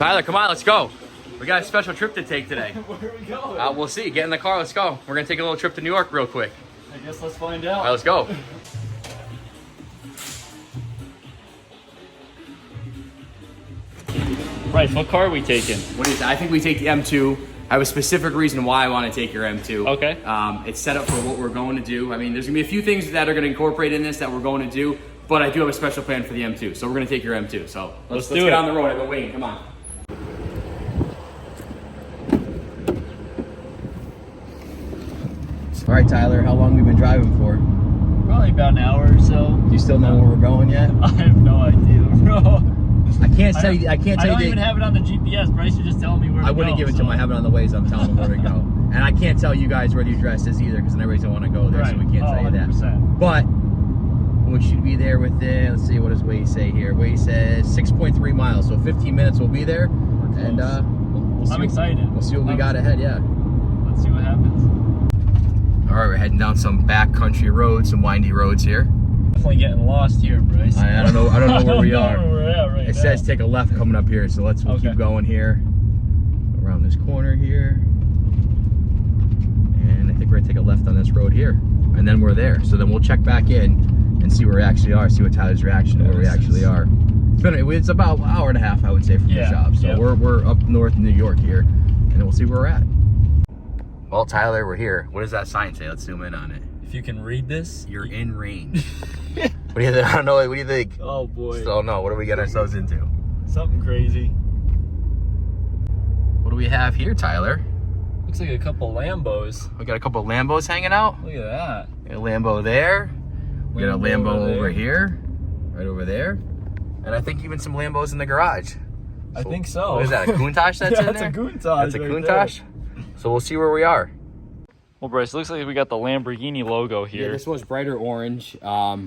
Tyler, come on, let's go. We got a special trip to take today. Where are we going? We'll see. Get in the car, let's go. We're gonna take a little trip to New York real quick. I guess let's find out. All right, let's go. Bryce, what car are we taking? What is it? I think we take the M2. I have a specific reason why I want to take your M2. Okay. It's set up for what we're going to do. I mean, there's gonna be a few things that are gonna incorporate in this that we're going to do, but I do have a special plan for the M2. So we're gonna take your M2. So let's get on the road. I've been waiting, come on. All right, Tyler, how long have we been driving for? Probably about an hour or so. Do you still know where we're going yet? I have no idea, bro. I can't tell you. I don't even have it on the GPS. Bryce, you're just telling me where to go. I wouldn't give it to him. I have it on the Waze. I'm telling him where to go. And I can't tell you guys where the address is either because everybody don't want to go there, so we can't tell you that. 100%. But we should be there within, let's see, what does Waze say here? Waze says 6.3 miles, so 15 minutes we'll be there. And we'll see. I'm excited. We'll see what we got ahead, yeah. Let's see what happens. All right, we're heading down some back country roads, some windy roads here. Definitely getting lost here, Bryce. I don't know where we are. Where we're at right It now. says take a left coming up here, so we'll keep going here. Around this corner here. And I think we're gonna take a left on this road here. And then we're there. So then we'll check back in and see where we actually are, see what Tyler's reaction to where we actually are. It's about an hour and a half, I would say, from the shop. So we're up north in New York here, and then we'll see where we're at. Well, Tyler, we're here. What does that sign say? Let's zoom in on it. If you can read this, you're in range. What do you think? I don't know. What do you think? Oh boy. Still no. What do we get ourselves into? Something crazy. What do we have here, Tyler? Looks like a couple Lambos. We got a couple Lambos hanging out. Look at that. Got a Lambo there. We got a Lambo over here. Right over there. And I think even some Lambos in the garage. I think so. What is that? A Countach that's in there? That's a Countach. That's a Countach. So we'll see where we are. Well, Bryce, it looks like we got the Lamborghini logo here. Yeah, this was brighter orange. A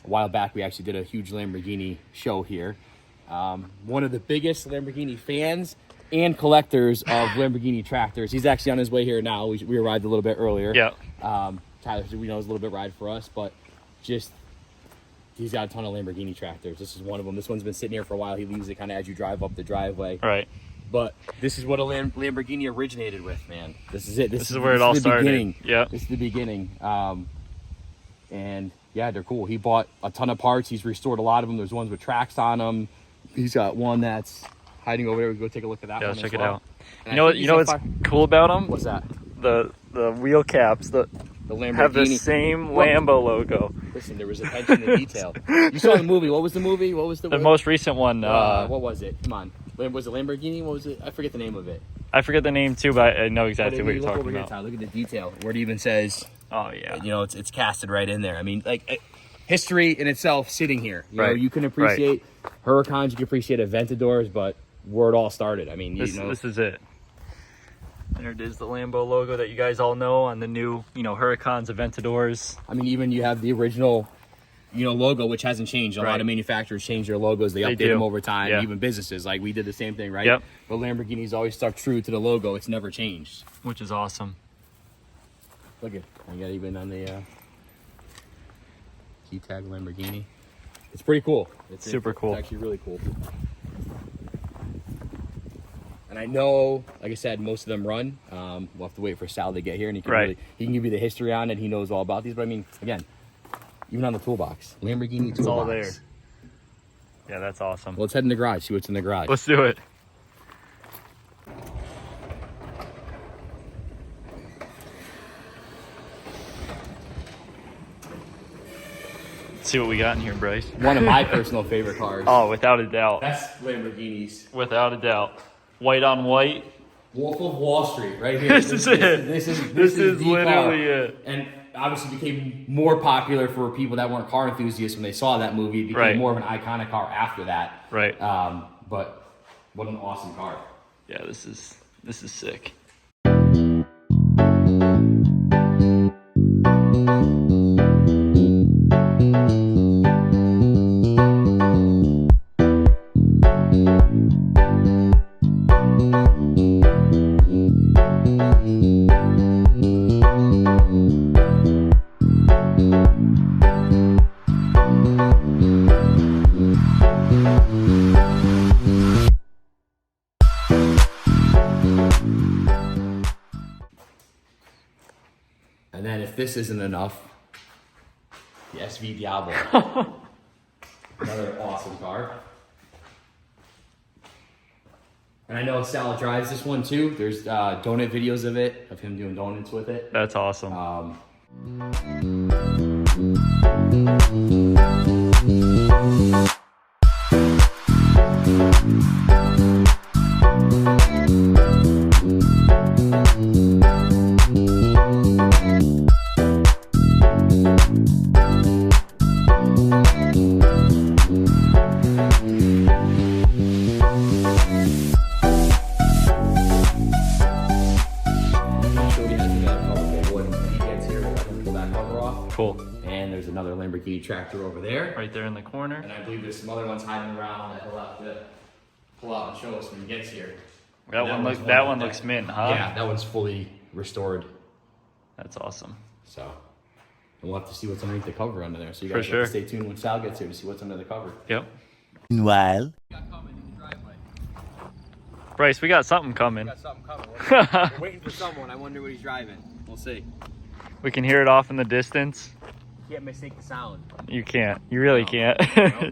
while back, we actually did a huge Lamborghini show here. One of the biggest Lamborghini fans and collectors of Lamborghini tractors. He's actually on his way here now. We arrived a little bit earlier. Yeah. Tyler, we know, is a little bit ride for us, but just he's got a ton of Lamborghini tractors. This is one of them. This one's been sitting here for a while. He leaves it kind of as you drive up the driveway. Right. But this is what a Lamborghini originated with, man. This is it. This is where it all started. Yeah. This is the beginning. And yeah, they're cool. He bought a ton of parts. He's restored a lot of them. There's ones with tracks on them. He's got one that's hiding over there. We go take a look at that one. Yeah, check it well. out. You know what's cool about them? What's that? The wheel caps. The Lamborghini have the same Lambo logo. Listen, there was attention to detail. You saw the movie. What was the movie? What was the most recent one? What was it? Come on. Was it Lamborghini? What was it? I forget the name of it. I forget the name too, but I know exactly what you're talking over about. Here, look at the detail where it even says. Oh yeah. You know, it's casted right in there. I mean, like history in itself sitting here. You know, you can appreciate Huracans, you can appreciate Aventadors, but where it all started. I mean, this is it. There it is, the Lambo logo that you guys all know on the new, Huracans, Aventadors. I mean, even you have the original, logo, which hasn't changed. A lot of manufacturers change their logos. They update them over time. Yeah. Even businesses, like we did the same thing, right? Yep. But Lamborghini's always stuck true to the logo. It's never changed. Which is awesome. Look at, I got even on the key tag Lamborghini. It's pretty cool. It's super cool. It's actually really cool. And I know, like I said, most of them run. We'll have to wait for Sal to get here, and he can he can give you the history on it. He knows all about these. But I mean, again, even on the toolbox, Lamborghini toolbox. It's all there. Yeah, that's awesome. Well, let's head in the garage. See what's in the garage. Let's do it. Let's see what we got in here, Bryce. One of my personal favorite cars. Oh, without a doubt. That's Lamborghinis. Without a doubt. White on white. Wolf of Wall Street, right here. This is it. This is literally it. And obviously became more popular for people that weren't car enthusiasts when they saw that movie. It became more of an iconic car after that. Right. But what an awesome car. Yeah, this is sick. if this isn't enough, the SV Diablo. Another awesome car. And I know Sal drives this one too. There's donut videos of it, of him doing donuts with it. That's awesome. Cool. And there's another Lamborghini tractor over there. Right there in the corner. And I believe there's some other ones hiding around that he'll have to pull out and show us when he gets here. That one looks mint, huh? Yeah, that one's fully restored. That's awesome. So, and we'll have to see what's underneath the cover under there. So you guys have to stay tuned when Sal gets here to see what's under the cover. Yep. Meanwhile, Bryce, we got something coming. We got something coming. We're waiting for someone. I wonder what he's driving. We'll see. We can hear it off in the distance. You can't mistake the sound. You can't. You really can't. No.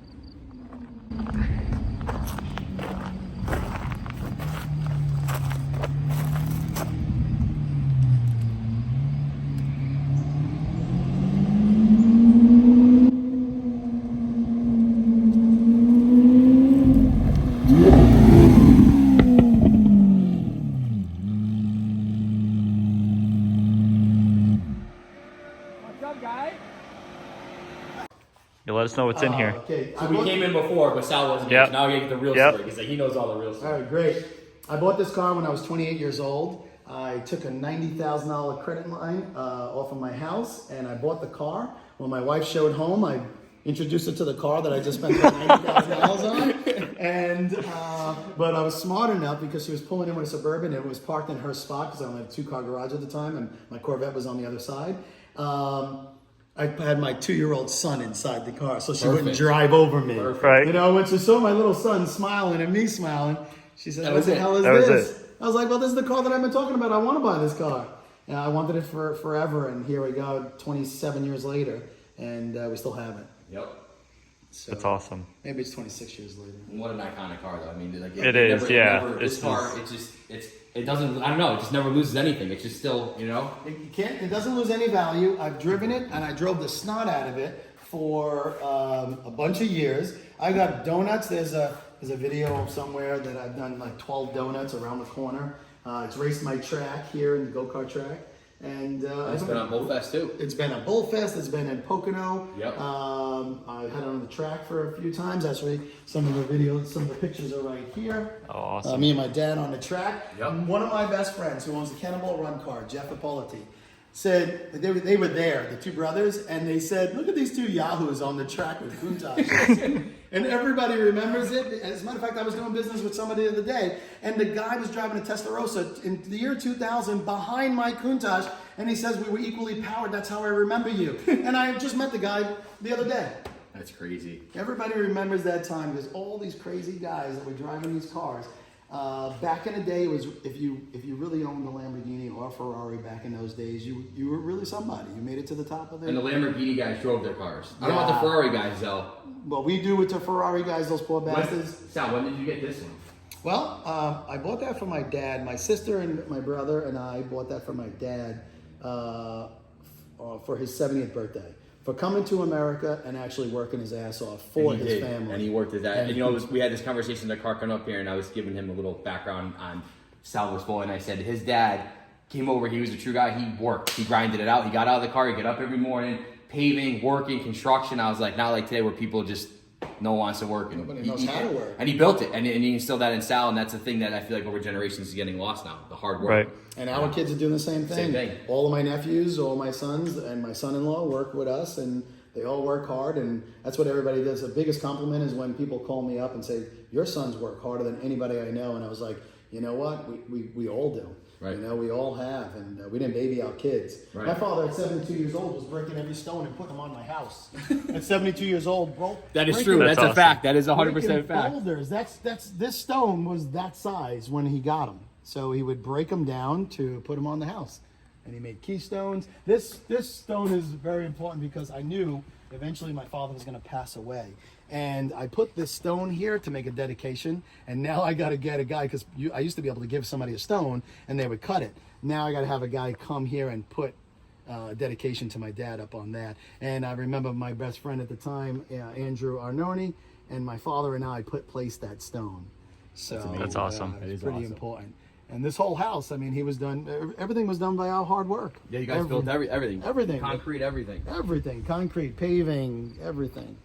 You let us know what's in here. Okay. So we came in before, but Sal wasn't here. So now we get the real story because he knows all the real story. All right, great. I bought this car when I was 28 years old. I took a $90,000 credit line off of my house, and I bought the car. When my wife showed home, I introduced her to the car that I just spent $90,000 on. And but I was smart enough because she was pulling in with a Suburban, and it was parked in her spot because I only had a 2-car garage at the time, and my Corvette was on the other side. I had my 2-year-old son inside the car, so she wouldn't drive over me. Right. You know, when she saw my little son smiling and me smiling, she said, "What the hell is That this?" I was like, "Well, this is the car that I've been talking about. I want to buy this car." And I wanted it for forever, and here we go, 27 years later, and we still have it. Yep. So That's awesome. maybe it's 26 years later. What an iconic car, though. I mean, like It is, yeah. This car, it doesn't. I don't know. It just never loses anything. It's just still, you know. It doesn't lose any value. I've driven it, and I drove the snot out of it for a bunch of years. I got donuts. There's a video somewhere that I've done like 12 donuts around the corner. It's raced my track here in the go-kart track. And It's been on Bullfest too. It's been at Bullfest. It's been in Pocono. Yep. I had it on the track for a few times. Actually, some of the videos, some of the pictures are right here. Oh, awesome. Me and my dad on the track. Yep. One of my best friends who owns the Cannonball Run car, Jeff Ippoliti, said they were there, the two brothers, and they said, "Look at these two yahoos on the track with Countach." And everybody remembers it. As a matter of fact, I was doing business with somebody the other day, and the guy was driving a Testarossa in the year 2000 behind my Countach, and he says, "We were equally powered. That's how I remember you." And I just met the guy the other day. That's crazy. Everybody remembers that time because all these crazy guys that were driving these cars. Back in the day, it was if you really owned a Lamborghini or a Ferrari back in those days, you were really somebody. You made it to the top of it. And the Lamborghini guys drove their cars. I don't know about the Ferrari guys though. Well, we do with the Ferrari guys, those poor bastards. Sal, when did you get this one? Well, I bought that for my dad. My sister and my brother and I bought that for my dad for his 70th birthday. For coming to America and actually working his ass off for his family. And he worked his ass. And you know, we had this conversation in the car coming up here, and I was giving him a little background on Sal Boy, and I said his dad came over. He was a true guy. He worked. He grinded it out. He got out of the car. He got up every morning, paving, working, construction. I was like, not like today where people just no one wants to work. And nobody knows how to work. And he built it, and he instilled that in Sal, and that's the thing that I feel like over generations is getting lost now, the hard work. Right. And our kids are doing the same thing. Same thing. All of my nephews, all my sons, and my son-in-law work with us, and they all work hard, and that's what everybody does. The biggest compliment is when people call me up and say, "Your sons work harder than anybody I know," and I was like, you know what? We all do. Right. You know, we all have, and we didn't baby our kids. Right. My father at 72 years old was breaking every stone and putting them on my house. At 72 years old, bro. That is true. That's awesome. a fact. That is 100% Breaking fact. boulders. This stone was that size when he got them. So he would break them down to put them on the house. and he made keystones. This stone is very important because I knew eventually my father was going to pass away. And I put this stone here to make a dedication, and now I got to get a guy, because I used to be able to give somebody a stone and they would cut it. Now I got to have a guy come here and put dedication to my dad up on that. And I remember my best friend at the time, Andrew Arnone, and my father and I placed that stone. So That's awesome. It's pretty important. And this whole house, I mean, everything was done by our hard work. Yeah, you guys built everything. Everything. Concrete, everything. Everything. Concrete, paving, everything.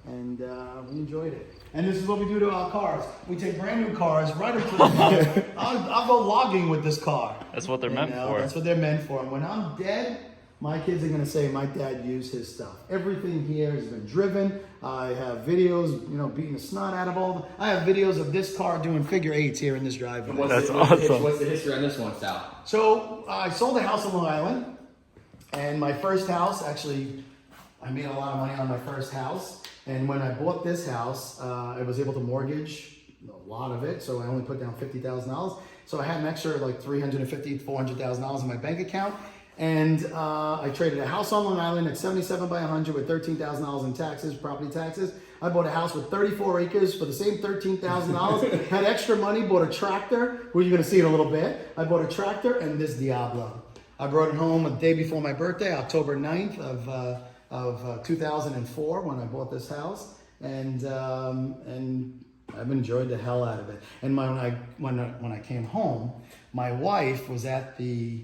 And we enjoyed it. And this is what we do to our cars. We take brand new cars right up to the I'll go logging with this car. That's what they're meant for. That's what they're meant for. And when I'm dead, my kids are going to say my dad used his stuff. Everything here has been driven. I have videos, beating the snot out of all. I have videos of this car doing figure eights here in this driveway. That's awesome. What's the history on this one, Sal? So I sold a house on Long Island. And my first house, actually, I made a lot of money on my first house. And when I bought this house, I was able to mortgage a lot of it. So I only put down $50,000. So I had an extra like $350,000, $400,000 in my bank account. And I traded a house on Long Island at 77 by 100 with $13,000 in taxes, property taxes. I bought a house with 34 acres for the same $13,000. Had extra money, bought a tractor, which you're going to see in a little bit. I bought a tractor and this Diablo. I brought it home a day before my birthday, October 9th of 2004 when I bought this house. And I've enjoyed the hell out of it. And when I came home, my wife was at the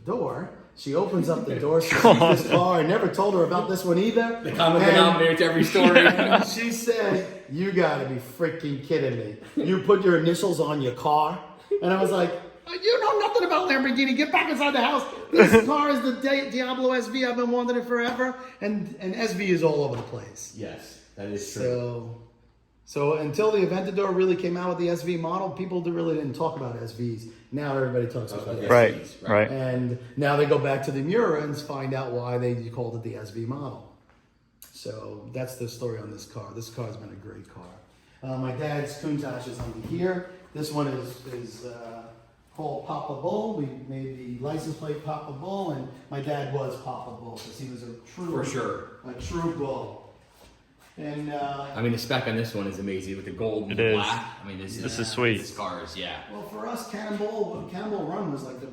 door. She opens up the door. She sees this car. I never told her about this one either. The common denominator to every story. And she said, "You gotta be freaking kidding me. You put your initials on your car?" And I was like, "You know nothing about Lamborghini. Get back inside the house. This car is the Diablo SV. I've been wanting it forever." And SV is all over the place. Yes, that is true. So until the Aventador really came out with the SV model, people really didn't talk about SVs. Now everybody talks about the SVs. Right. And now they go back to the Miura and find out why they called it the SV model. So that's the story on this car. This car's been a great car. My dad's Countach is under here. This one is called Papa Bull. We made the license plate Papa Bull, and my dad was Papa Bull because he was a true bull. And I mean, the spec on this one is amazing with the gold and the black. I mean, this is sweet. This car is, yeah. Well, for us, Cannonball Run was like the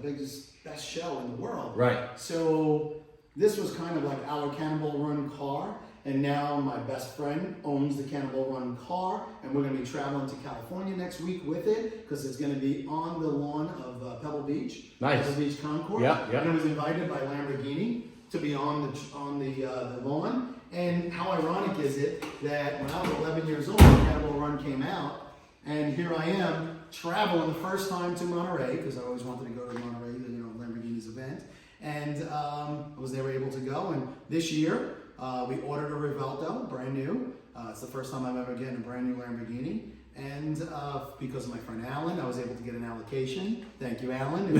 best show in the world. Right. So this was kind of like our Cannonball Run car, and now my best friend owns the Cannonball Run car, and we're going to be traveling to California next week with it because it's going to be on the lawn of Pebble Beach. Nice. Pebble Beach Concourse. Yeah. And it was invited by Lamborghini to be on the lawn. And how ironic is it that when I was 11 years old, Cannonball Run came out, and here I am traveling the first time to Monterey because I always wanted to go to Monterey, Lamborghini's event, and I was never able to go. And this year, we ordered a Rivelto, brand new. It's the first time I'm ever getting a brand new Lamborghini. And because of my friend Alan, I was able to get an allocation. Thank you, Alan.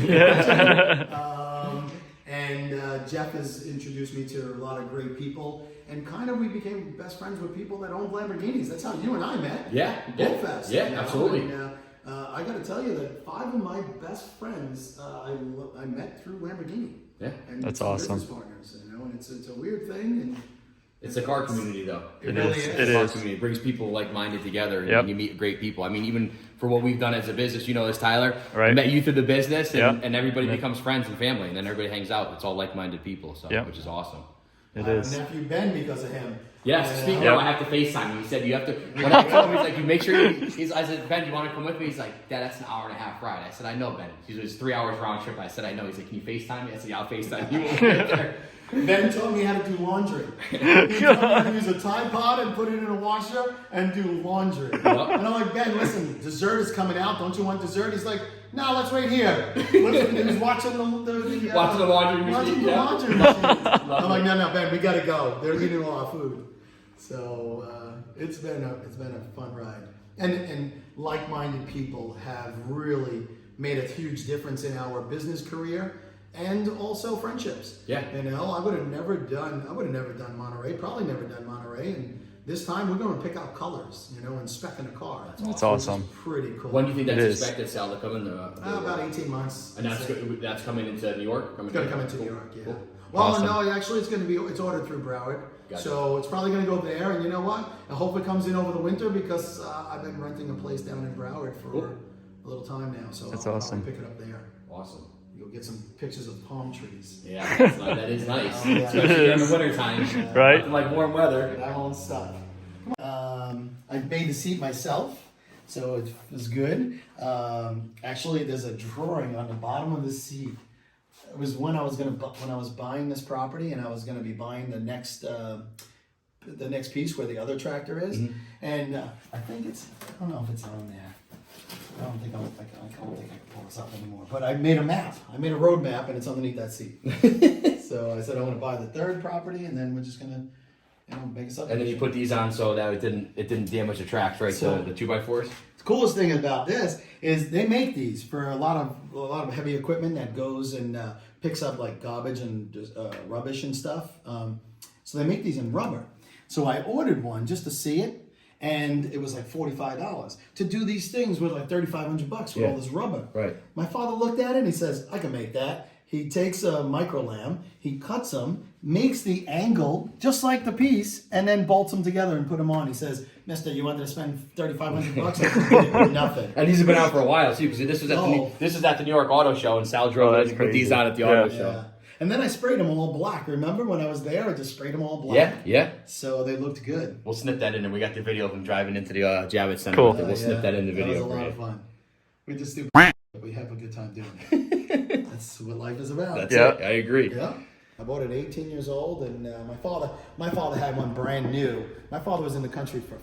And Jeff has introduced me to a lot of great people. And kind of we became best friends with people that owned Lamborghinis. That's how you and I met. Yeah. Bullfest. Yeah, absolutely. And, I got to tell you that 5 of my best friends I met through Lamborghini. Yeah. And that's awesome. Business partners, and it's a weird thing. And it's a car community, though. It really is. It Car is. community. It brings people like-minded together, and Yep. you meet great people. I mean, even for what we've done as a business, this, Tyler. Right. I met you through the business, and, Yep. and everybody becomes friends and family, and then everybody hangs out. It's all like-minded people, so Yep. which is awesome. It is. My nephew Ben because of him. Yes, And, speaking Yep. of, I have to FaceTime you. He said you have to. When I told him, he's like, you make sure. I said, Ben, you want to come with me? He's like, Dad, that's an hour and a half ride. I said, I know, Ben. He was 3 hours round trip. I said, I know. He's like, can you FaceTime me? I said, yeah, I'll FaceTime you. We'll get there. Ben taught me how to do laundry. He taught me how to use a Tide Pod and put it in a washer and do laundry. And I'm like, Ben, listen, dessert is coming out. Don't you want dessert? He's like, no, let's wait here. Listen, he was watching the Watching the laundry machine. Watching the laundry machine. I'm like, no, Ben, we gotta go. They're eating all our food. So it's been a fun ride. And like-minded people have really made a huge difference in our business career. And also friendships. Yeah. I would have never done Monterey, probably never done Monterey. And this time we're going to pick out colors, you know, and spec in a car. That's awesome. Which is pretty cool. When do you think It that's is. expected, Sal, to come in? About 18 months. And that's coming into New York? It's going to come into New York, yeah. Cool. Well, Awesome. no, actually it's ordered through Broward. Gotcha. So it's probably going to go there. And you know what? I hope it comes in over the winter because I've been renting a place down in Broward for Cool. a little time now. So That's I'll awesome. pick it up there. Awesome. You'll get some pictures of palm trees. Yeah, that is nice. Yeah. Especially during the winter time. Right? Nothing like warm weather. I'm all stuck. I made the seat myself, so it was good. Actually, there's a drawing on the bottom of the seat. It was when I was buying this property, and I was gonna be buying the next piece where the other tractor is, and I think I don't know if it's on there. I don't think I can pull this up anymore. But I made a map. I made a road map, and it's underneath that seat. So I said I want to buy the third property, and then we're just gonna, make us up. And then you put these on so that it didn't damage the tracks, right? So- the 2x4s. The coolest thing about this is they make these for a lot of heavy equipment that goes and picks up like garbage and rubbish and stuff. So they make these in rubber. So I ordered one just to see it, and it was like $45 to do these things with like $3,500 with all this rubber. Right. My father looked at it and he says, "I can make that." He takes a micro lamb, he cuts them, makes the angle just like the piece, and then bolts them together and put them on. He says, "Mister, you wanted to spend $3,500? Nothing." And these have been out for a while too, because this was at the New York Auto Show, and Sal drove that's it and put these crazy. on at the auto Yeah. show. Yeah. And then I sprayed them all black. Remember when I was there? I just sprayed them all black. Yeah. So they looked good. We'll snip that in, and we got the video of him driving into the Javits Center. Cool. We'll snip that in the video. That was a for lot you. of fun. We just do. We have a good time doing it. That's what life is about. That's Yeah. it. I agree. Yeah. I bought it at 18 years old, and my father had one brand new. My father was in the country for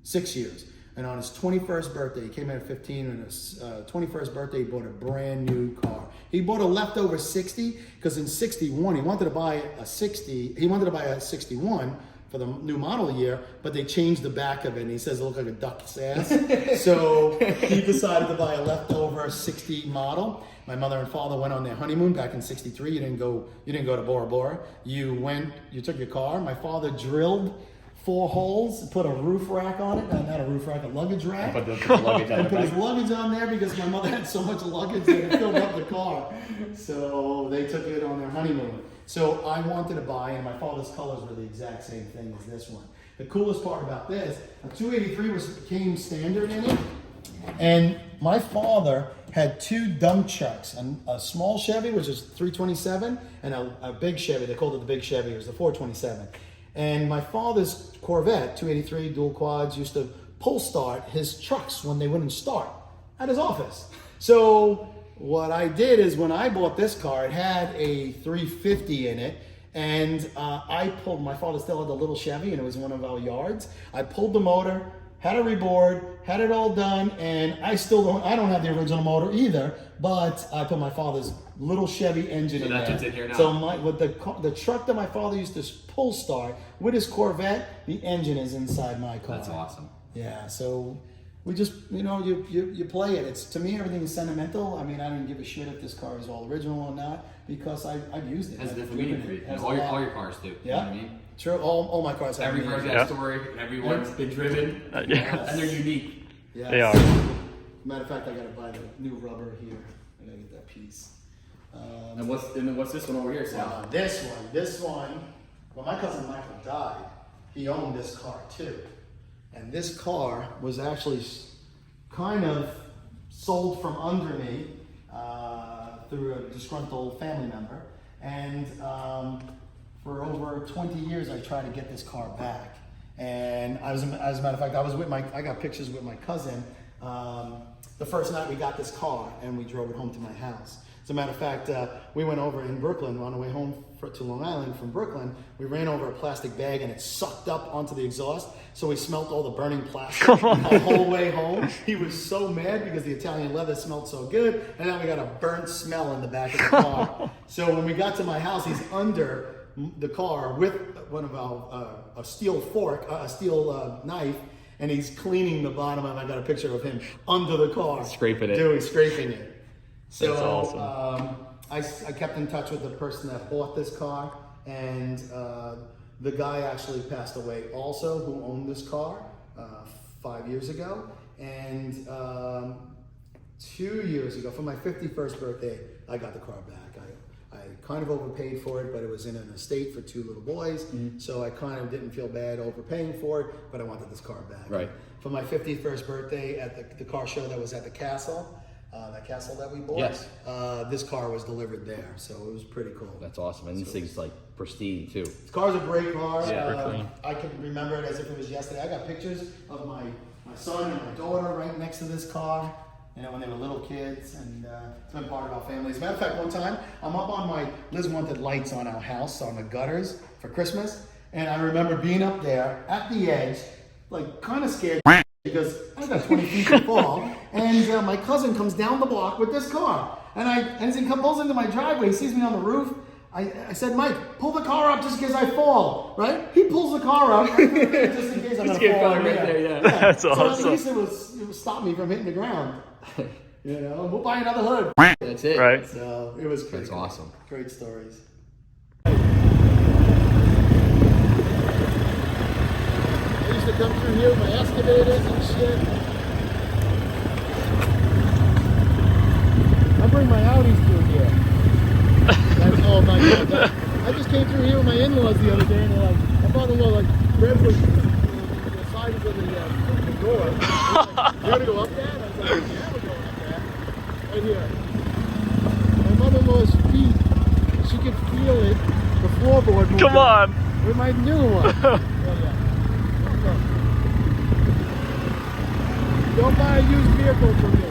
6 years. And on his 21st birthday, he came out at 15, and his 21st birthday, he bought a brand new car. He bought a leftover 60, because in 61, he wanted to buy a 61 for the new model year, but they changed the back of it, and he says it looked like a duck's ass. So he decided to buy a leftover 60 model. My mother and father went on their honeymoon back in 63. You didn't go to Bora Bora. You took your car. My father drilled 4 holes, put a roof rack on it, not a roof rack, a luggage rack. Put the luggage on And the put his back. luggage on there because my mother had so much luggage that it filled up the car. So they took it on their honeymoon. So I wanted to buy, and my father's colors were the exact same thing as this one. The coolest part about this, a 283 came standard in it, and my father had 2 dump trucks, a small Chevy, which is 327, and a big Chevy. They called it the big Chevy. It was the 427. And my father's Corvette, 283 dual quads, used to pull start his trucks when they wouldn't start at his office. So what I did is when I bought this car, it had a 350 in it. And my father still had the little Chevy, and it was in one of our yards. I pulled the motor, had it reboard, had it all done, and I don't have the original motor either, but I put my father's little Chevy engine in there. So that's what's in here now. So with the truck that my father used to pull start with his Corvette, the engine is inside my car. That's awesome. Yeah, so we just, you play it. To me, everything is sentimental. I mean, I don't give a shit if this car is all original or not, because I've used it. Has a I've different driven meaning for you. it. Has a All lot. your cars do. Yeah. You know what I mean? True. All my cars have Every meaning. car's got Yeah. a story, and everyone's been driven, Yeah. and they're unique. Yes. They are. Matter of fact, I gotta buy the new rubber here. I gotta get that piece. And what's this one over here, Sal? This one, when my cousin Michael died, he owned this car too. And this car was actually kind of sold from under me through a disgruntled family member. And for over 20 years, I tried to get this car back. And as a matter of fact, I got pictures with my cousin the first night we got this car, and we drove it home to my house. As a matter of fact, we went over in Brooklyn, on the way home to Long Island from Brooklyn. We ran over a plastic bag, and it sucked up onto the exhaust, so we smelt all the burning plastic the whole way home. He was so mad because the Italian leather smelled so good, and then we got a burnt smell in the back of the car. So when we got to my house, he's under the car with one of our a steel fork, a steel knife, and he's cleaning the bottom, and I got a picture of him under the car. Scraping it. Doing scraping it. So That's awesome. I kept in touch with the person that bought this car, and The guy actually passed away also who owned this car 5 years ago. And 2 years ago, for my 51st birthday, I got the car back. I kind of overpaid for it, but it was in an estate for 2 little boys. So I kind of didn't feel bad overpaying for it, but I wanted this car back. Right. For my 51st birthday at the car show that was at the castle, that castle that we bought, Yes. This car was delivered there. So it was pretty cool. That's awesome. And this thing's like pristine too. This car's a great car. Super clean. I can remember it as if it was yesterday. I got pictures of my son and my daughter right next to this car, when they were little kids, and it's been part of our family. As a matter of fact, one time, I'm up on my Liz wanted lights on our house, on the gutters for Christmas, and I remember being up there at the edge, like kind of scared because I got 20 feet to fall, and my cousin comes down the block with this car, and as he pulls into my driveway, he sees me on the roof. I said, Mike, pull the car up just in case I fall, right? He pulls the car up just in case I'm going to fall. Right there, yeah. That's so awesome. at least it would stop me from hitting the ground. We'll buy another hood. That's it. Right. So it was pretty That's cool. awesome. Great stories. I used to come through here with my excavators and shit. I bring my Audis through here. Oh my God. I just came through here with my in-laws the other day, and they're like, my father-in-law like grabbed the sides of the door. Like, you want to go up there? And I was like, yeah, we're going up there. Right here. My mother-in-law's feet, she could feel it, the floorboard moving. Come on. With my new one. Don't buy a used vehicle from me.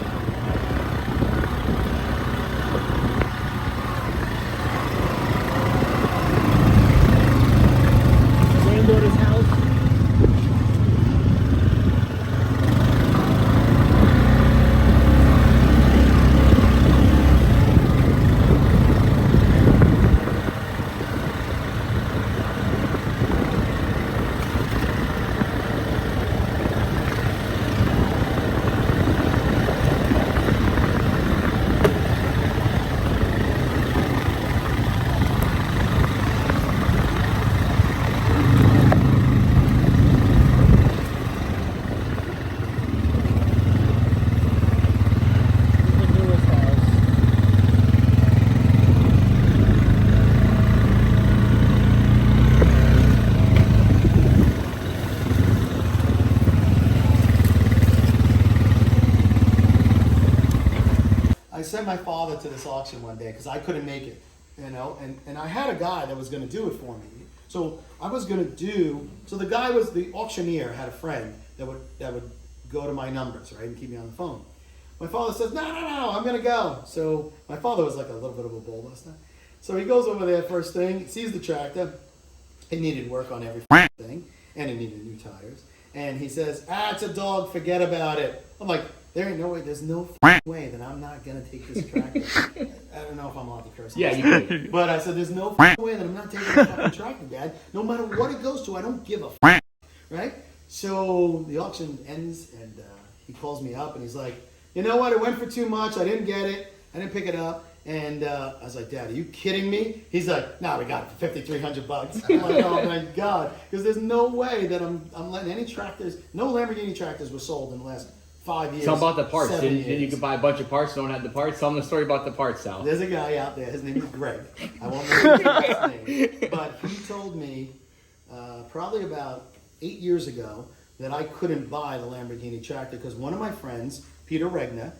Granddaughter's house. I sent my father to this auction one day because I couldn't make it, and I had a guy that was going to do it for me. So I was going to do, so the auctioneer had a friend that would go to my numbers, right, and keep me on the phone. My father says, no, I'm going to go. So my father was like a little bit of a bullbuster. So he goes over there first thing, sees the tractor. It needed work on every thing, and it needed new tires. And he says, it's a dog, forget about it. I'm like, there ain't no way, there's no way that I'm not going to take this tractor. I don't know if I'm allowed to curse. Yeah, you could. But I said, there's no way that I'm not taking this fucking tractor, Dad. No matter what it goes to, I don't give a right? So the auction ends, and he calls me up, and he's like, you know what, it went for too much, I didn't get it, I didn't pick it up. And I was like, Dad, are you kidding me? He's like, no, we got it for $5,300. I'm like, oh my God. Because there's no way that I'm letting any tractors, no Lamborghini tractors were sold in the last 5 years. Tell them about the parts. 7 Then years. you could buy a bunch of parts, don't have the parts. Tell them the story about the parts, Sal. There's a guy out there, his name is Greg. I won't know his name. But he told me probably about 8 years ago that I couldn't buy the Lamborghini tractor because one of my friends, Peter Regna,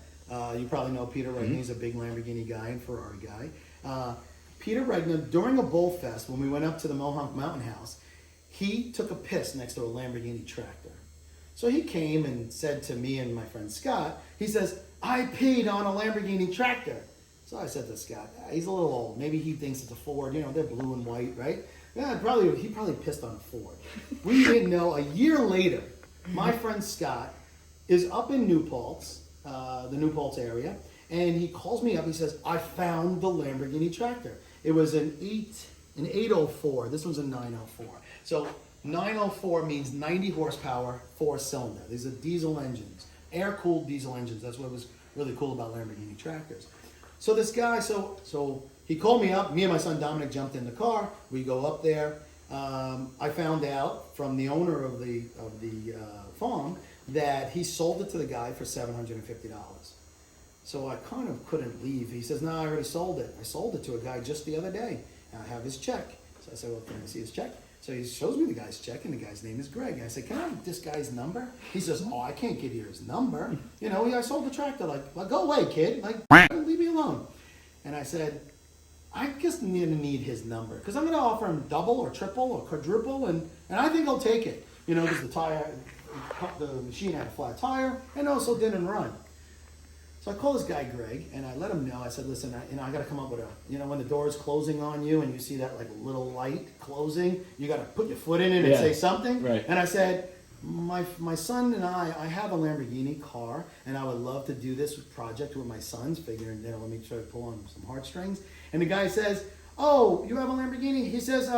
you probably know Peter Regna, he's a big Lamborghini guy and Ferrari guy. Peter Regna, during a bull fest, when we went up to the Mohonk Mountain House, he took a piss next to a Lamborghini tractor. So he came and said to me and my friend Scott, he says, I peed on a Lamborghini tractor. So I said to Scott, he's a little old. Maybe he thinks it's a Ford. You know, they're blue and white, right? Yeah, he probably pissed on a Ford. We didn't know. A year later, my friend Scott is up in New Paltz, the New Paltz area, and he calls me up. He says, I found the Lamborghini tractor. It was an 804. This was a 904. So 904 means 90 horsepower, 4-cylinder. These are diesel engines, air-cooled diesel engines. That's what was really cool about Lamborghini tractors. So this guy, so he called me up. Me and my son Dominic jumped in the car. We go up there. I found out from the owner of the farm that he sold it to the guy for $750. So I kind of couldn't leave. He says, "No, I already sold it. I sold it to a guy just the other day. And I have his check." So I said, "Well, can I see his check?" So he shows me the guy's check, and the guy's name is Greg. And I said, "Can I have this guy's number?" He says, "Oh, I can't give you his number. You know, I sold the tractor. Like, well, go away, kid. Like, leave me alone." And I said, "I just need his number because I'm going to offer him double or triple or quadruple, and I think he'll take it. You know, because the machine had a flat tire, and also didn't run." So I called this guy Greg, and I let him know. I said, "Listen, I got to come up with when the door is closing on you, and you see that like little light closing, you got to put your foot in it and say something." Right. And I said, my son and I have a Lamborghini car, and I would love to do this project with my sons, figuring let me try to pull on some heartstrings. And the guy says, "Oh, you have a Lamborghini?" He says,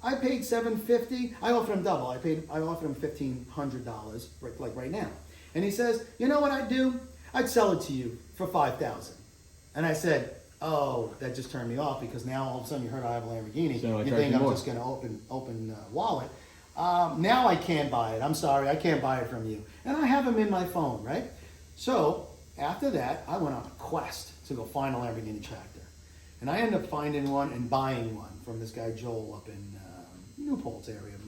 "I paid $750. I offered him double. I offered him $1,500 right now." And he says, "You know what I'd do? I'd sell it to you for $5,000. And I said, "Oh, that just turned me off because now all of a sudden you heard I have a Lamborghini. So you think I'm just going to open wallet. Now I can't buy it. I'm sorry, I can't buy it from you." And I have him in my phone, right? So after that, I went on a quest to go find a Lamborghini tractor. And I ended up finding one and buying one from this guy Joel up in New Paltz area of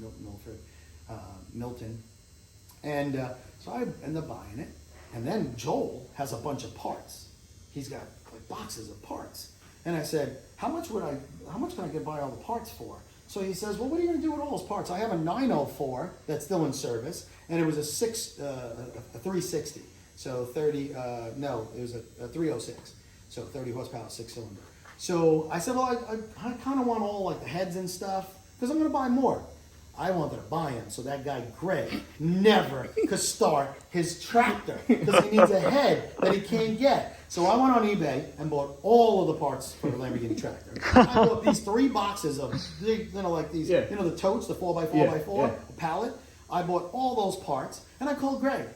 Milton. And so I ended up buying it. And then Joel has a bunch of parts. He's got like boxes of parts. And I said, how much can I get buy all the parts for? So he says, "Well, what are you going to do with all those parts?" I have a 904 that's still in service, and it was a 360. So it was a 306. So 30 horsepower, 6-cylinder. So I said, "Well, I kind of want all like the heads and stuff because I'm going to buy more." I wanted to buy him, so that guy Greg never could start his tractor because he needs a head that he can't get. So I went on eBay and bought all of the parts for the Lamborghini tractor. I bought these 3 boxes of big, like these, the totes, the 4x4x4 pallet. I bought all those parts, and I called Greg.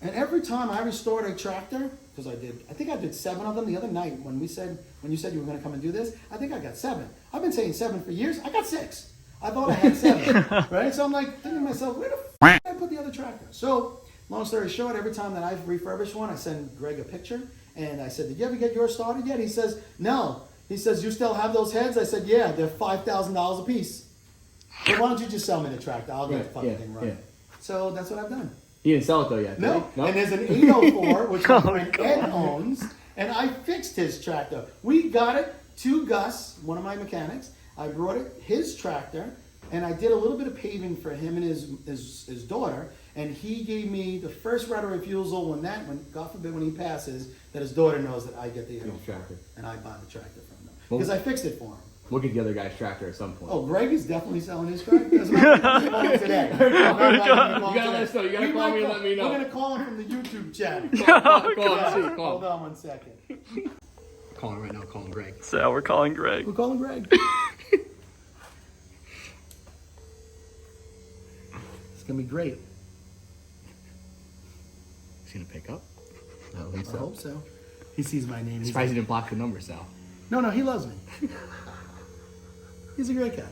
And every time I restored a tractor, because I think I did 7 of them the other night when you said you were going to come and do this. I think I got 7. I've been saying 7 for years. I got 6. I thought I had 7, right? So I'm like thinking to myself, where the f*** did I put the other tractor? So, long story short, every time that I've refurbished one, I send Greg a picture, and I said, "Did you ever get yours started yet?" He says, "No." He says, "You still have those heads?" I said, "Yeah, they're $5,000 a piece. So why don't you just sell me the tractor? I'll get the fucking thing running." So that's what I've done. He didn't sell it though yet, did No. he? No. And there's an 804, which my friend Ed owns, and I fixed his tractor. We got it to Gus, one of my mechanics. I brought his tractor, and I did a little bit of paving for him and his daughter, and he gave me the first right of refusal when God forbid when he passes, that his daughter knows that I get the tractor, and I buy the tractor from them because I fixed it for him. We'll get the other guy's tractor at some point. Oh, Greg is definitely selling his tractor. As a matter of fact, I'm calling today. You gotta let us know. You gotta call me and let me know. We're gonna call him from the YouTube chat. Call Hold on 1 second. Call him right now. Call him Greg. So we're calling Greg. We're calling Greg. It's gonna be great. He's gonna pick up. I Hope so. He sees my name. I'm surprised he didn't block the number, Sal. No, he loves me. He's a great guy.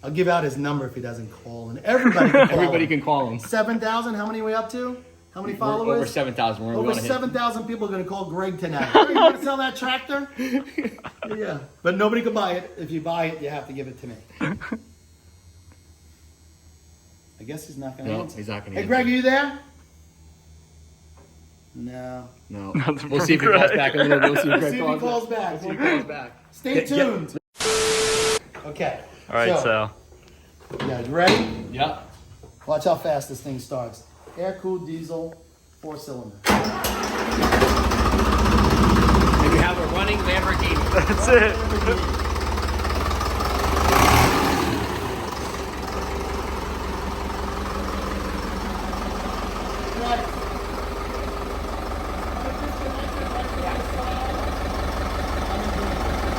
I'll give out his number if he doesn't call, and everybody can call Everybody him. can call him. 7,000. How many are we up to? How many We're followers? over 7,000. Over 7,000 people are going to call Greg tonight. Hey, you want to sell that tractor? Yeah. But nobody can buy it. If you buy it, you have to give it to me. I guess he's not going to answer. He's not going to Hey, answer. Greg, are you there? No. We'll see if he calls back. We'll see if See if he calls back. We'll see if he calls back. Stay tuned. Okay. All right, so. Yeah, you ready? Yeah. Watch how fast this thing starts. Air-cooled diesel, 4-cylinder. And we have a running Lamborghini. That's it.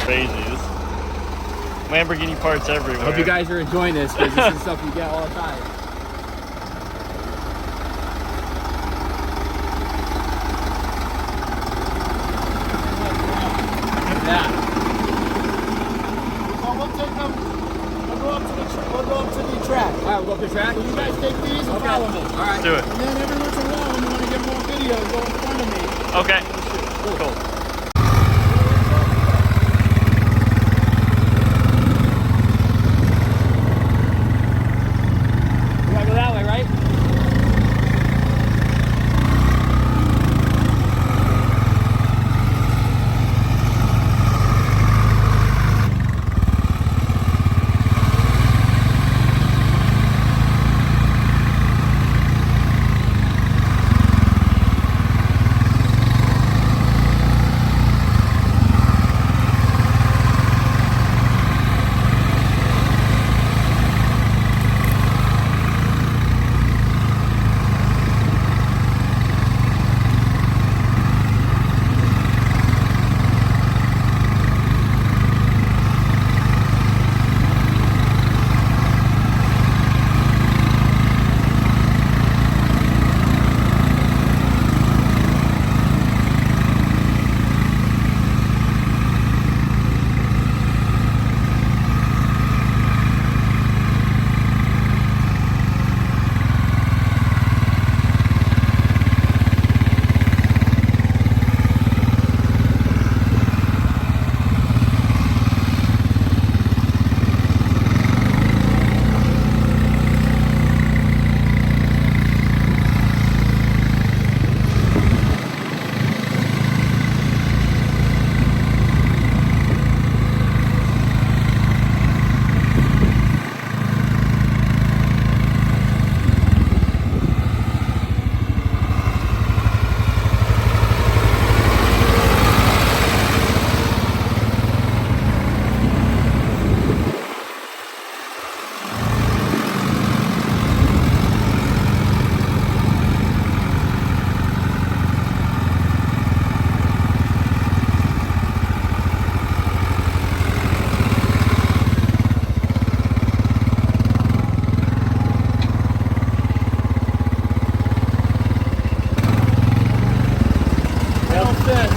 Crazy. This Lamborghini parts everywhere. I hope you guys are enjoying this because this is stuff you get all the time. Yeah. take these and follow me. All right. Do it. And then every once in a while, when you want to get more videos, go in front of me. Okay. Cool. We gotta go that way, right?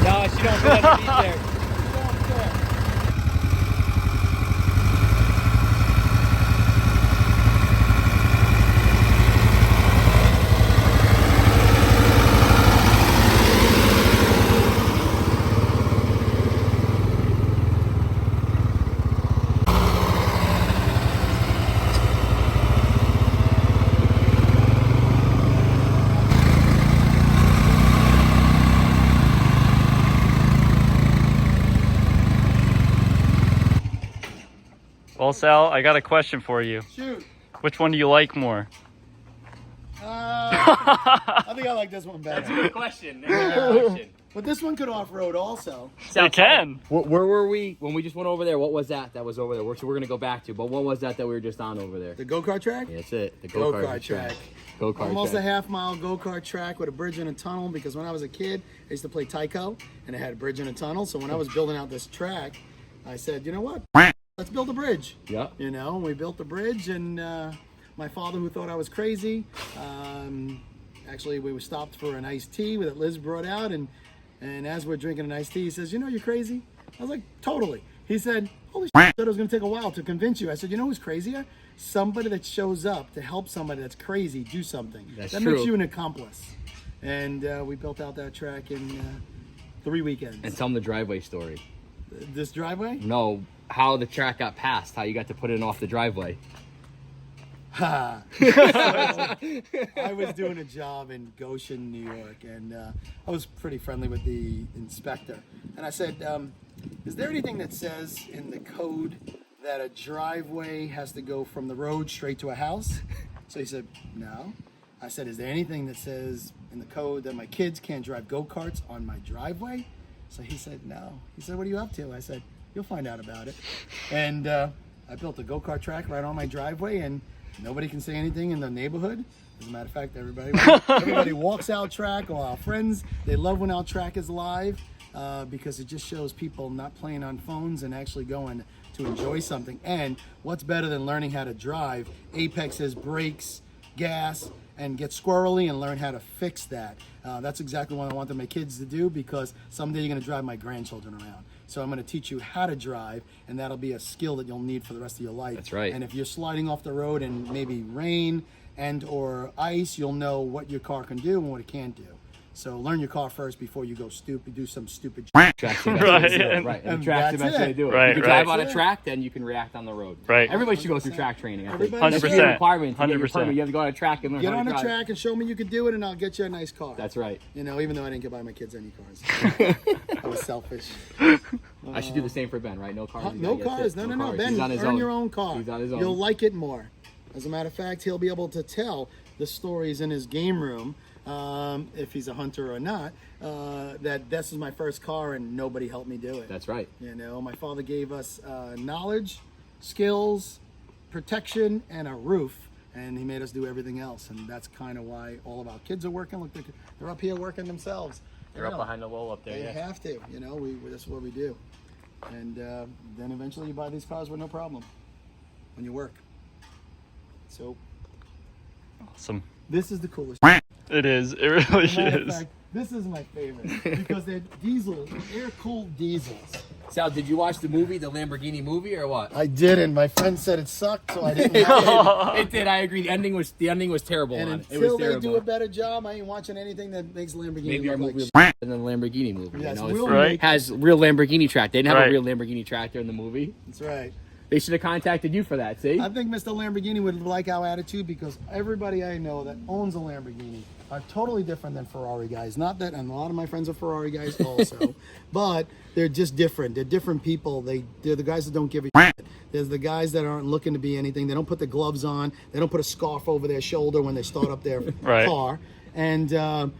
No, she don't fit underneath there. Well, Sal, I got a question for you. Shoot. Which one do you like more? I think I like this one better. Good question. But this one could off-road also. It can. Where were we when we just went over there? What was that was over there? So we're going to go back to. But what was that we were just on over there? The go-kart track? Yeah, that's it. The Go-kart track. Go-kart Almost track. a half-mile go-kart track with a bridge and a tunnel, because when I was a kid, I used to play taiko, and it had a bridge and a tunnel. So when I was building out this track, I said, you know what? Let's build a bridge. Yeah. You know, we built the bridge, and my father, who thought I was crazy, actually, we were stopped for an iced tea that Liz brought out, and as we're drinking an iced tea, he says, you know, you're crazy? I was like, totally. He said, holy shit, I thought it was going to take a while to convince you. I said, you know who's crazier? Somebody that shows up to help somebody that's crazy do something. That's that true. makes you an accomplice. And we built out that track in 3 weekends. And tell them the driveway story. This driveway? No, how the track got passed, how you got to put it off the driveway. I was doing a job in Goshen, New York, and I was pretty friendly with the inspector. And I said, is there anything that says in the code that a driveway has to go from the road straight to a house? So he said, no. I said, is there anything that says in the code that my kids can't drive go-karts on my driveway? So he said, no. He said, what are you up to? I said, you'll find out about it. And I built a go-kart track right on my driveway, and nobody can say anything in the neighborhood. As a matter of fact, everybody walks our track, all our friends, they love when our track is live, because it just shows people not playing on phones and actually going to enjoy something. And what's better than learning how to drive? Apex has brakes, gas, and get squirrely and learn how to fix that. That's exactly what I want my kids to do, because someday you're going to drive my grandchildren around. So I'm going to teach you how to drive, and that'll be a skill that you'll need for the rest of your life. That's right. And if you're sliding off the road and maybe rain and or ice, you'll know what your car can do and what it can't do. So learn your car first before you go do some stupid Track, Right. right. And And the track's the that's best way to it. do it. Right, If you right. drive on a track, then you can react on the road. Right. Everybody should go through track training. I think. Everybody That's a 100%. requirement to get your 100%. permit. You have to go on a track and learn Get how on to the drive. track and show me you can do it, and I'll get you a nice car. That's right. You know, even though I didn't get buy my kids any cars. I was selfish. I should do the same for Ben, right? No cars. No cars. No. cars. Ben, He's on his earn own. your own car. He's on his own. You'll like it more. As a matter of fact, he'll be able to tell the stories in his game room, if he's a hunter or not, that this is my first car and nobody helped me do it. That's right. You know, my father gave us knowledge, skills, protection, and a roof, and he made us do everything else. And that's kind of why all of our kids are working. Look, they're up here working themselves. They're up behind the wall up there. They Yeah. have to. You know, that's what we do. And then eventually you buy these cars with no problem when you work. So Awesome. this is the coolest. It is. It really As a matter of is. fact, this is my favorite because they're diesels, air-cooled diesels. Sal, did you watch the movie, the Lamborghini movie, or what? I didn't. My friend said it sucked, so I didn't. It did. I agree. The ending was terrible. And on it. It until was they terrible. do a better job, I ain't watching anything that makes Lamborghini Maybe our look movie like was than the Lamborghini movie. Yes, you know, we'll it Right. has real Lamborghini track. They didn't have Right. a real Lamborghini tractor in the movie. That's right. They should have contacted you for that. See? I think Mr. Lamborghini would like our attitude because everybody I know that owns a Lamborghini are totally different than Ferrari guys. Not that, and a lot of my friends are Ferrari guys also, but they're just different. They're different people. They're the guys that don't give a shit. There's the guys that aren't looking to be anything. They don't put the gloves on. They don't put a scarf over their shoulder when they start up their Right. car. And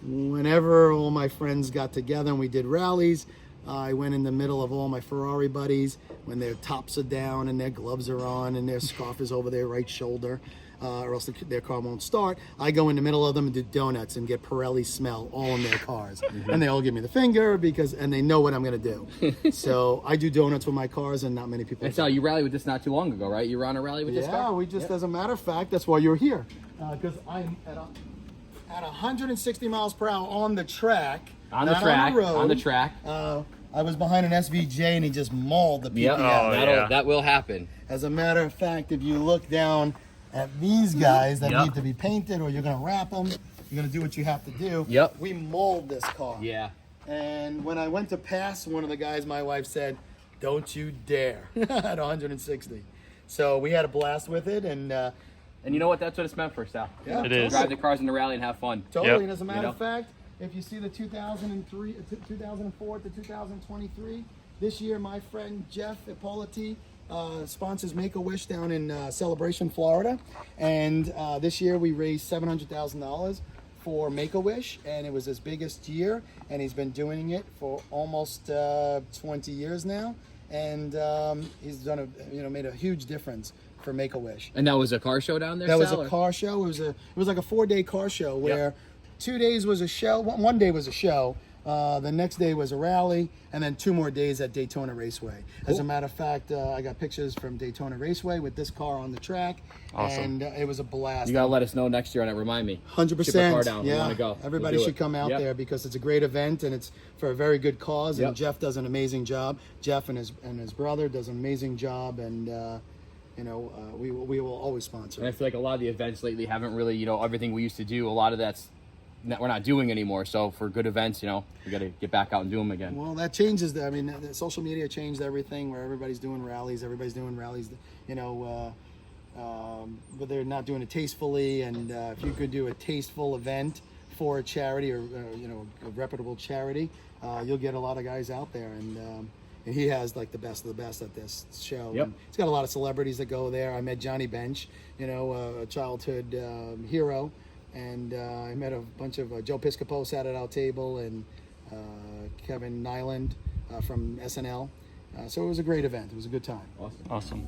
whenever all my friends got together and we did rallies, I went in the middle of all my Ferrari buddies when their tops are down and their gloves are on and their scarf is over their right shoulder, or else their car won't start. I go in the middle of them and do donuts and get Pirelli smell all in their cars. And they all give me the finger and they know what I'm going to do. So I do donuts with my cars and not many people And do. Sal, you rallied with this not too long ago, right? You were on a rally with this Yeah, car? we just, as a matter of fact, that's why you're here. Because I'm at 160 miles per hour on the track. On the not track. On the road. On the track. I was behind an SVJ and he just mauled the PP Yep. out. Oh, yeah. That will happen. As a matter of fact, if you look down at these guys that Yep. need to be painted or you're going to wrap them, you're going to do what you have to do. Yep. We mauled this car. Yeah. And when I went to pass, one of the guys, my wife said, "Don't you dare," at 160. So we had a blast with it, and And you know what? That's what it's meant for, Sal. yeah, It is. Drive the cars in the rally and have fun. Totally. Yep. And as a matter You know? of fact, if you see the 2004 to 2023, this year my friend Jeff Ippoliti sponsors Make-A-Wish down in Celebration, Florida. And this year we raised $700,000 for Make-A-Wish, and it was his biggest year, and he's been doing it for almost 20 years now. And he's done made a huge difference for Make-A-Wish. And that was a car show down there, That was Sal, a or- car show. It was like a 4-day car show where 2 days was a show. One day was a show. The next day was a rally, and then 2 more days at Daytona Raceway. As a matter of fact, I got pictures from Daytona Raceway with this car on the track, Awesome. and it was a blast. You gotta let us know next year on it. Remind me. 100%. Ship a car down. We Yeah, wanna go. everybody We'll do should it. come out Yep. there because it's a great event and it's for a very good cause. And Yep. Jeff does an amazing job. Jeff and his brother does an amazing job, and we will always sponsor. And I feel like a lot of the events lately haven't really, everything we used to do, a lot of that's we're not doing anymore. So for good events, we got to get back out and do them again. Well, that changes. The social media changed everything. Where everybody's doing rallies, but they're not doing it tastefully. And if you could do a tasteful event for a charity or a reputable charity, you'll get a lot of guys out there. And he has like the best of the best at this show. Yep. And he's got a lot of celebrities that go there. I met Johnny Bench, a childhood hero. And I met a bunch of Joe Piscopo sat at our table, and Kevin Nyland from SNL. So it was a great event. It was a good time. Awesome.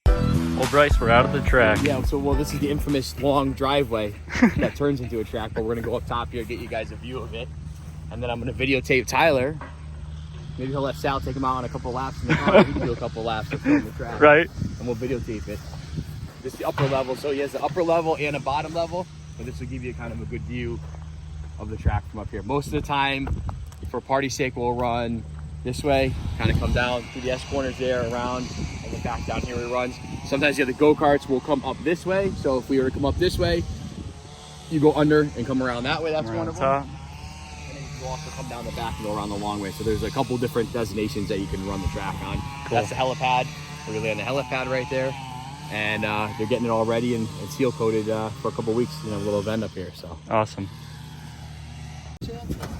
Well, Bryce, we're out of the track. Yeah, this is the infamous long driveway that turns into a track, but we're going to go up top here, get you guys a view of it. And then I'm going to videotape Tyler. Maybe he'll let Sal take him out on a couple laps in the car. We can do a couple laps to film the track. Right. And we'll videotape it. the upper level. So he has the upper level and a bottom level, but this will give you kind of a good view of the track from up here. Most of the time, for party's sake, we'll run this way, kind of come down through the S corners there, around, and then back down here where he runs. Sometimes the go-karts will come up this way. So if we were to come up this way, you go under and come around that way. That's one of them. And then you can also come down the back and go around the long way. So there's a couple different designations that you can run the track on. Cool. That's the helipad. We're gonna lay on the helipad right there. And they're getting it all ready and seal coated for a couple weeks. You know, a little event up here. So awesome.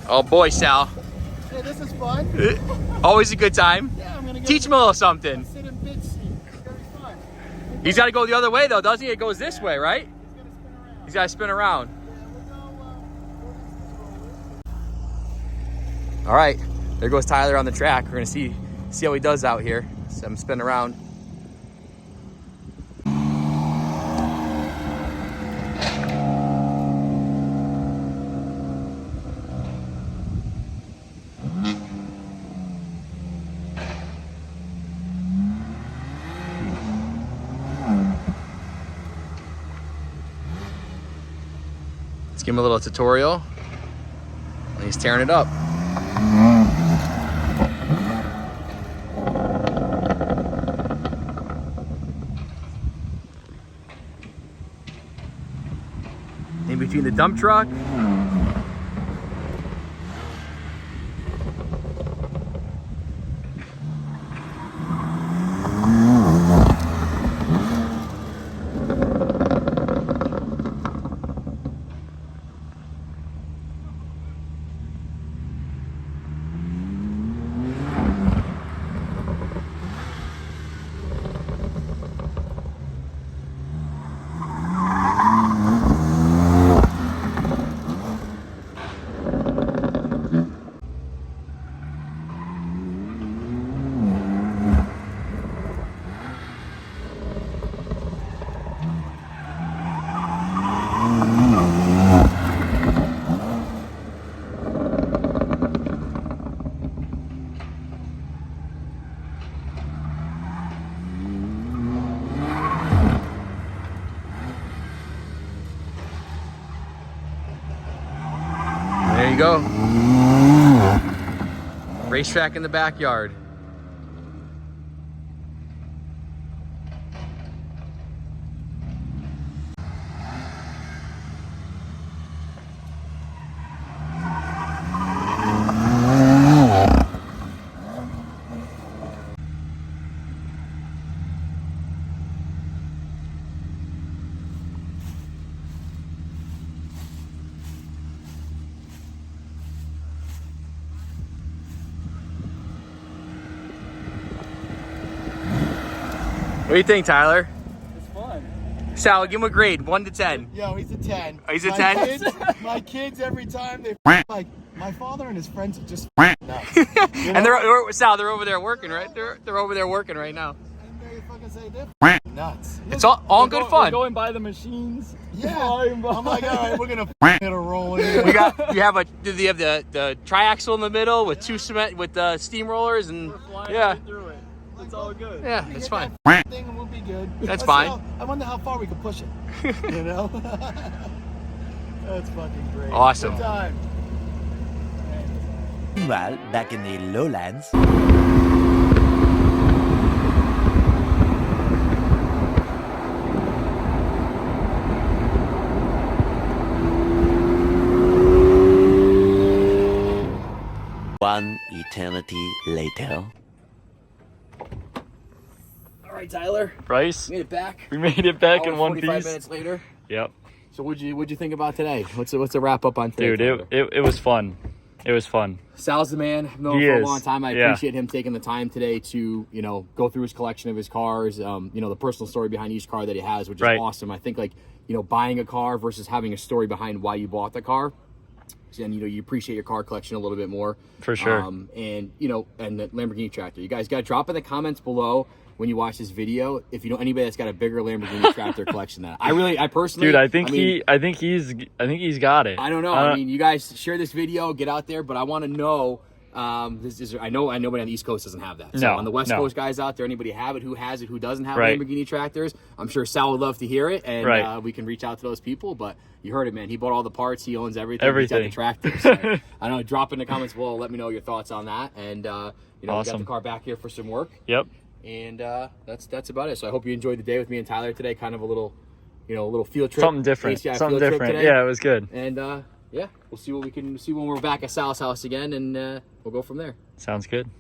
Oh boy, Sal. Hey, this is fun. Always a good time. Yeah, I'm gonna teach him a little something. Sit in bitch seat. It's gonna be fun. He's got to go the other way though, doesn't he? It goes this way, right? He's got to spin around. All right, there goes Tyler on the track. We're gonna see how he does out here. So I'm spinning around. Let's give him a little tutorial. And he's tearing it up. In between the dump truck. There you go. Racetrack in the backyard. What do you think, Tyler? It's fun. Sal, give him a grade, 1 to 10. Yo, he's a 10. Oh, he's a My 10? Kids, my kids, every time they like, my father and his friends are just nuts. You know? And they're Sal, they're over there working, right? They're over there working right now. And they fucking say they're nuts. It's all good fun. We're going by the machines. Yeah. I'm like, all right, we're gonna get a roll in here. Do you have the triaxle in the middle with two cement with steamrollers and We're flying yeah. right through it. It's all good. Yeah, it's fine. That thing and we'll be good. That's fine. I wonder how far we can push it. You know? That's fucking great. Awesome. Good time. Meanwhile, back in the lowlands. One eternity later. All right, Tyler. Bryce, Made it back. we made it back Hour in one 45 piece. minutes later. Yep. So what'd you think about today? What's the wrap up on today? Dude, it was fun. It was fun. Sal's the man. I've known him He for a is. long time. I Yeah. appreciate him taking the time today to, go through his collection of his cars, the personal story behind each car that he has, which is Right. awesome. I think buying a car versus having a story behind why you bought the car. And, you appreciate your car collection a little bit more. For sure. And the Lamborghini tractor. You guys got to drop in the comments below when you watch this video if you know anybody that's got a bigger Lamborghini tractor collection than that. I personally, Dude, I think he's got it. I don't know. I mean, you guys share this video, get out there, but I want to know I know nobody on the East Coast doesn't have that. So on the West Coast guys out there, anybody have it, who has it, who doesn't have Lamborghini tractors, I'm sure Sal would love to hear it, and we can reach out to those people. But you heard it, man. He bought all the parts. He owns everything. He's got the tractors. So I don't know. Drop in the comments below. Let me know your thoughts on that. And we got the car back here for some work. Yep. And that's about it. So I hope you enjoyed the day with me and Tyler today. Kind of a little, a little field trip. Something different. Something different. Yeah, it was good. And yeah, we'll see what we can see when we're back at Sal's house again, and we'll go from there. Sounds good.